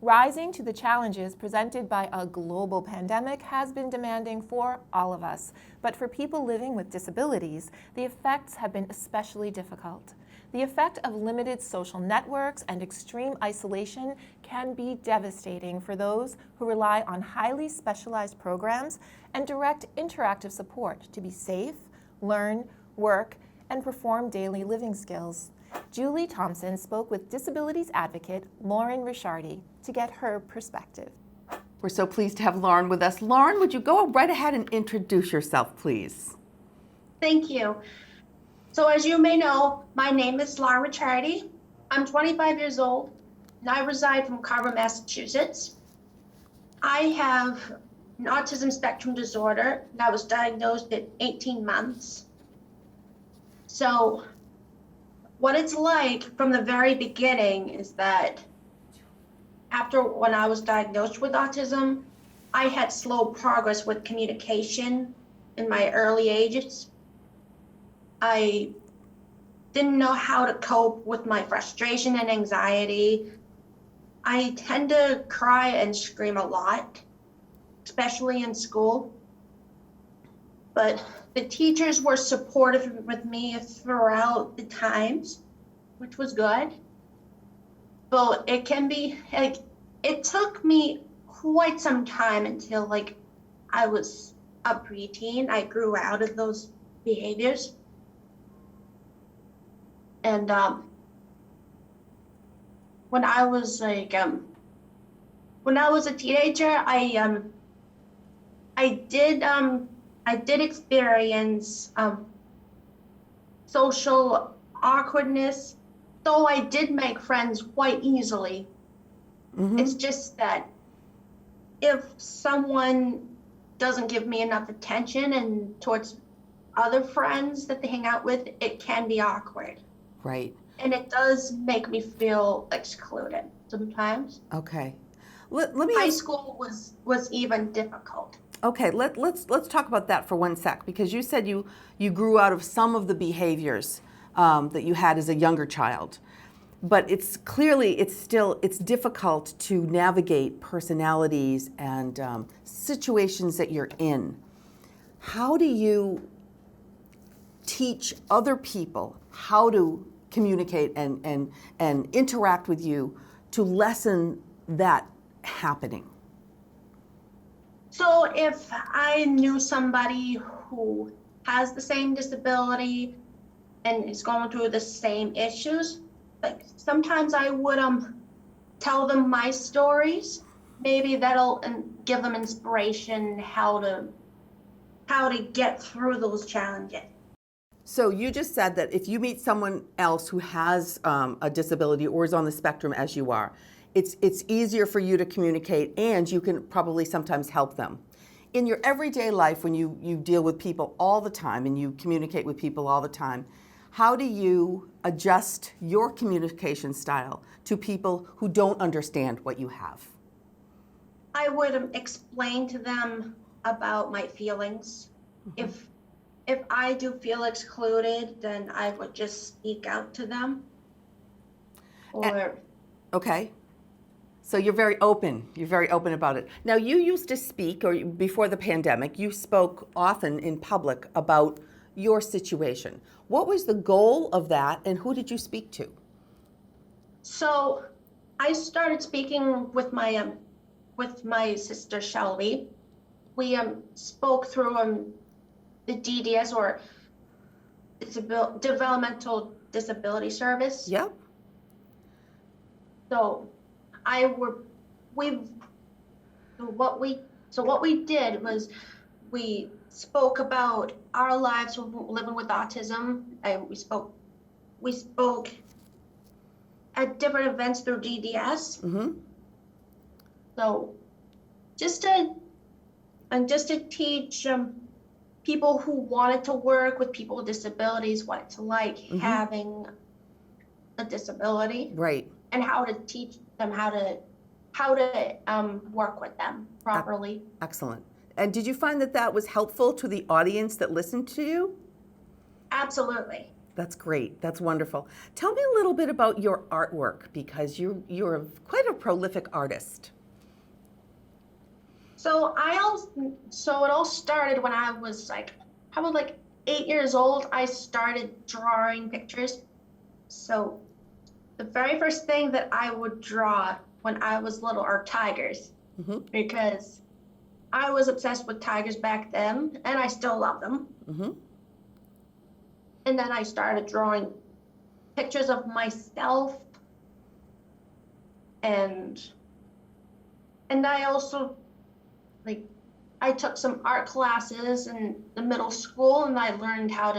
Rising to the challenges presented by a global pandemic has been demanding for all of us, but for people living with disabilities, the effects have been especially difficult. The effect of limited social networks and extreme isolation can be devastating for those who rely on highly specialized programs and direct interactive support to be safe, learn, work, and perform daily living skills. Julie Thompson spoke with Disabilities Advocate Lauren Richardi to get her perspective. We're so pleased to have Lauren with us. Lauren, would you go right ahead and introduce yourself, please? Thank you. So as you may know, my name is Lauren Richardi. I'm 25 years old, and I reside from Carver, Massachusetts. I have an autism spectrum disorder, and I was diagnosed at 18 months. So what it's like from the very beginning is that when I was diagnosed with autism, I had slow progress with communication in my early ages. I didn't know how to cope with my frustration and anxiety. I tend to cry and scream a lot, especially in school. But the teachers were supportive with me throughout the times, which was good. But it can be, it took me quite some time until I was a preteen. I grew out of those behaviors. And when I was a teenager, I did experience social awkwardness, though I did make friends quite easily. Mm-hmm. It's just that if someone doesn't give me enough attention and towards other friends that they hang out with, it can be awkward. Right. And it does make me feel excluded sometimes. Okay. Let me. High school was even difficult. Okay, let's talk about that for one sec, because you said you grew out of some of the behaviors that you had as a younger child, but it's difficult to navigate personalities and situations that you're in. How do you teach other people how to communicate and interact with you to lessen that happening? So if I knew somebody who has the same disability and is going through the same issues, sometimes I would tell them my stories. Maybe that'll give them inspiration how to get through those challenges. So you just said that if you meet someone else who has a disability or is on the spectrum as you are, it's easier for you to communicate, and you can probably sometimes help them. In your everyday life, when you deal with people all the time and you communicate with people all the time, how do you adjust your communication style to people who don't understand what you have? I would explain to them about my feelings. Mm-hmm. If I do feel excluded, then I would just speak out to them. Okay. So you're very open about it. Now, you used to speak, or before the pandemic, you spoke often in public about your situation. What was the goal of that, and who did you speak to? So I started speaking with my sister Shelby. We spoke through the DDS, or Developmental Disability Service. Yep. So what we did was we spoke about our lives living with autism, and we spoke at different events through DDS. Mm-hmm. So just to teach people who wanted to work with people with disabilities what it's like, mm-hmm. having a disability, right, and how to teach them how to work with them properly. Excellent. And did you find that was helpful to the audience that listened to you? Absolutely. That's great. That's wonderful. Tell me a little bit about your artwork, because you're quite a prolific artist. So it all started when I was probably 8 years old. I started drawing pictures. So the very first thing that I would draw when I was little are tigers, because I was obsessed with tigers back then, and I still love them. And then I started drawing pictures of myself, and I also I took some art classes in the middle school, and I learned how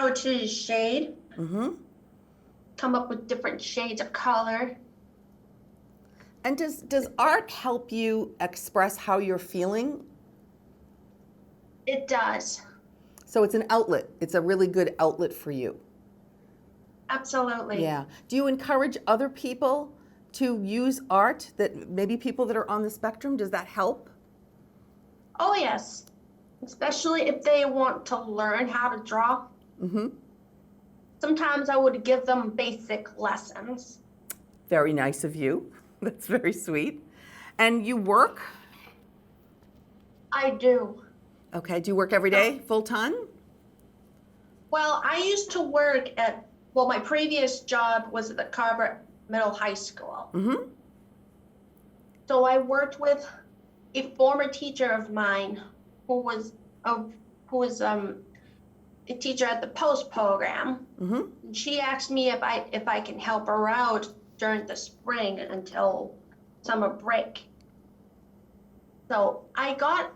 to shade, come up with different shades of color. And does art help you express how you're feeling? It does. So it's an outlet. It's a really good outlet for you. Absolutely. Yeah. Do you encourage other people to use art, that maybe people that are on the spectrum? Does that help? Oh, yes. Especially if they want to learn how to draw. Sometimes I would give them basic lessons. Very nice of you. That's very sweet. And you work? I do. Okay. Do you work every day, full time? Well, I used to work my previous job was at the Carver Middle High School. So I worked with a former teacher of mine who was a teacher at the post program. And she asked me if I can help her out during the spring until summer break. So I got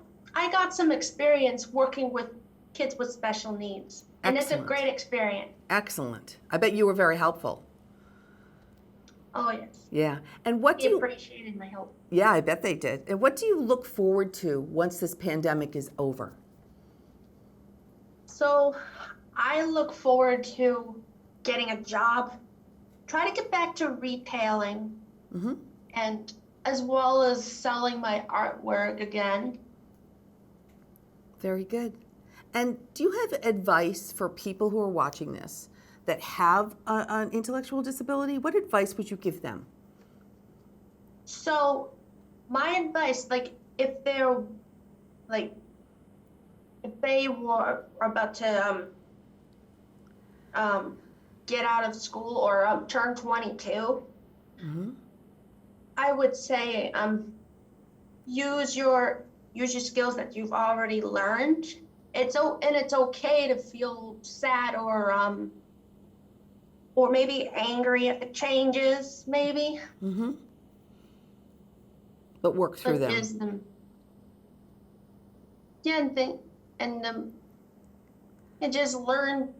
some experience working with kids with special needs. And it's a great experience. Excellent. I bet you were very helpful. Oh, yes. Yeah. And what do They you appreciated my help. Yeah, I bet they did. And what do you look forward to once this pandemic is over? So I look forward to getting a job, try to get back to retailing, and as well as selling my artwork again. Very good. And do you have advice for people who are watching this that have an intellectual disability? What advice would you give them? So my advice, if they were about to get out of school or turn 22, I would say use your skills that you've already learned. It's okay to feel sad or maybe angry at the changes, maybe. But work through them. And just learn,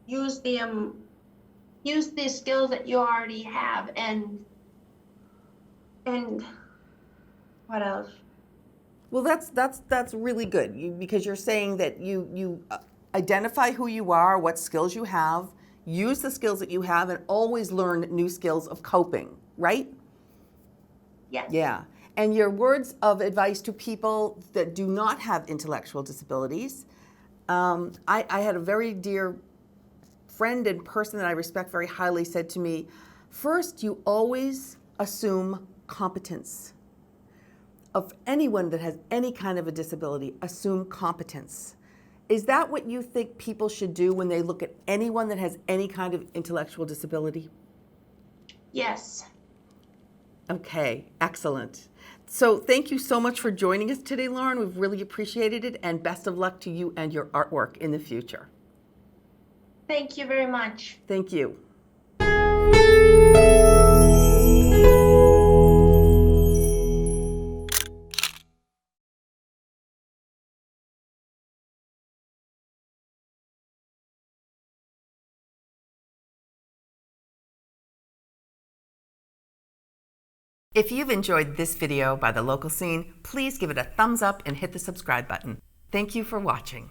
use the skills that you already have, and what else? Well, that's really good, because you're saying that you identify who you are, what skills you have, use the skills that you have, and always learn new skills of coping, right? Yes. Yeah. And your words of advice to people that do not have intellectual disabilities. I had a very dear friend and person that I respect very highly said to me, first, you always assume competence. Of anyone that has any kind of a disability, assume competence. Is that what you think people should do when they look at anyone that has any kind of intellectual disability? Yes. Okay, excellent. So thank you so much for joining us today, Lauren. We've really appreciated it, and best of luck to you and your artwork in the future. Thank you very much. Thank you. If you've enjoyed this video by The Local Scene, please give it a thumbs up and hit the subscribe button. Thank you for watching.